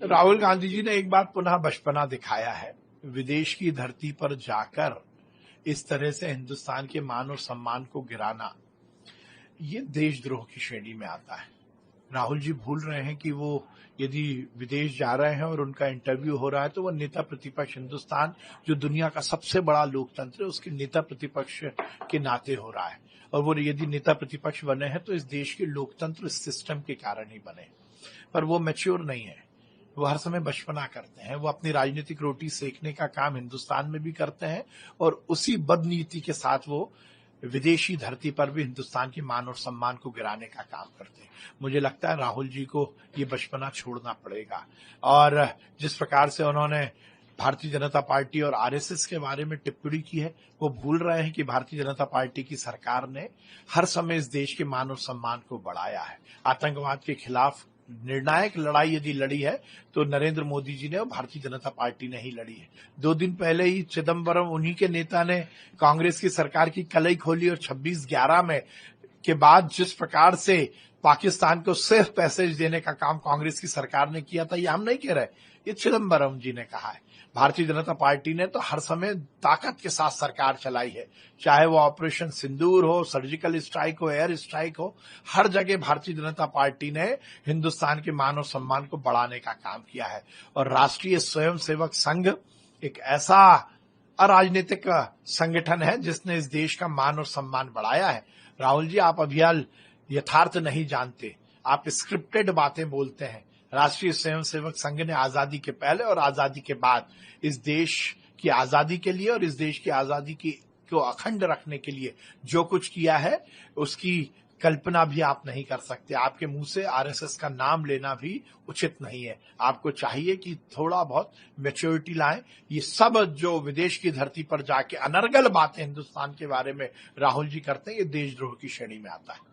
राहुल गांधी जी ने एक बार पुनः बचपना दिखाया है। विदेश की धरती पर जाकर इस तरह से हिंदुस्तान के मान और सम्मान को गिराना, ये देशद्रोह की श्रेणी में आता है। राहुल जी भूल रहे हैं कि वो यदि विदेश जा रहे हैं और उनका इंटरव्यू हो रहा है तो वो नेता प्रतिपक्ष, हिंदुस्तान जो दुनिया का सबसे बड़ा लोकतंत्र है उसके नेता प्रतिपक्ष के नाते हो रहा है। और वो यदि नेता प्रतिपक्ष बने हैं तो इस देश के लोकतंत्र सिस्टम के कारण ही बने। पर वो मैच्योर नहीं है, वो हर समय बचपना करते हैं। वो अपनी राजनीतिक रोटी सेकने का काम हिंदुस्तान में भी करते हैं और उसी बदनीति के साथ वो विदेशी धरती पर भी हिंदुस्तान के मान और सम्मान को गिराने का काम करते हैं। मुझे लगता है राहुल जी को ये बचपना छोड़ना पड़ेगा। और जिस प्रकार से उन्होंने भारतीय जनता पार्टी और आरएसएस के बारे में टिप्पणी की है, वो भूल रहे हैं कि भारतीय जनता पार्टी की सरकार ने हर समय इस देश के मान और सम्मान को बढ़ाया है। आतंकवाद के खिलाफ निर्णायक लड़ाई यदि लड़ी है तो नरेंद्र मोदी जी ने और भारतीय जनता पार्टी ने ही लड़ी है। 2 दिन पहले ही चिदम्बरम, उन्हीं के नेता ने कांग्रेस की सरकार की कलई खोली और 26/11 में के बाद जिस प्रकार से पाकिस्तान को सिर्फ पैसेज देने का काम कांग्रेस की सरकार ने किया था, ये हम नहीं कह रहे, ये चिदम्बरम जी ने कहा है। भारतीय जनता पार्टी ने तो हर समय ताकत के साथ सरकार चलाई है, चाहे वो ऑपरेशन सिंदूर हो, सर्जिकल स्ट्राइक हो, एयर स्ट्राइक हो, हर जगह भारतीय जनता पार्टी ने हिंदुस्तान के मान और सम्मान को बढ़ाने का काम किया है। और राष्ट्रीय स्वयंसेवक संघ एक ऐसा अराजनीतिक संगठन है जिसने इस देश का मान और सम्मान बढ़ाया है। राहुल जी, आप अभी यथार्थ नहीं जानते, आप स्क्रिप्टेड बातें बोलते हैं। राष्ट्रीय स्वयंसेवक संघ ने आजादी के पहले और आजादी के बाद इस देश की आजादी के लिए और इस देश की आजादी को अखंड रखने के लिए जो कुछ किया है उसकी कल्पना भी आप नहीं कर सकते। आपके मुंह से आरएसएस का नाम लेना भी उचित नहीं है। आपको चाहिए कि थोड़ा बहुत मैच्योरिटी लाएं। ये सब जो विदेश की धरती पर जाके अनर्गल बातें हिंदुस्तान के बारे में राहुल जी करते हैं, ये देशद्रोह की श्रेणी में आता है।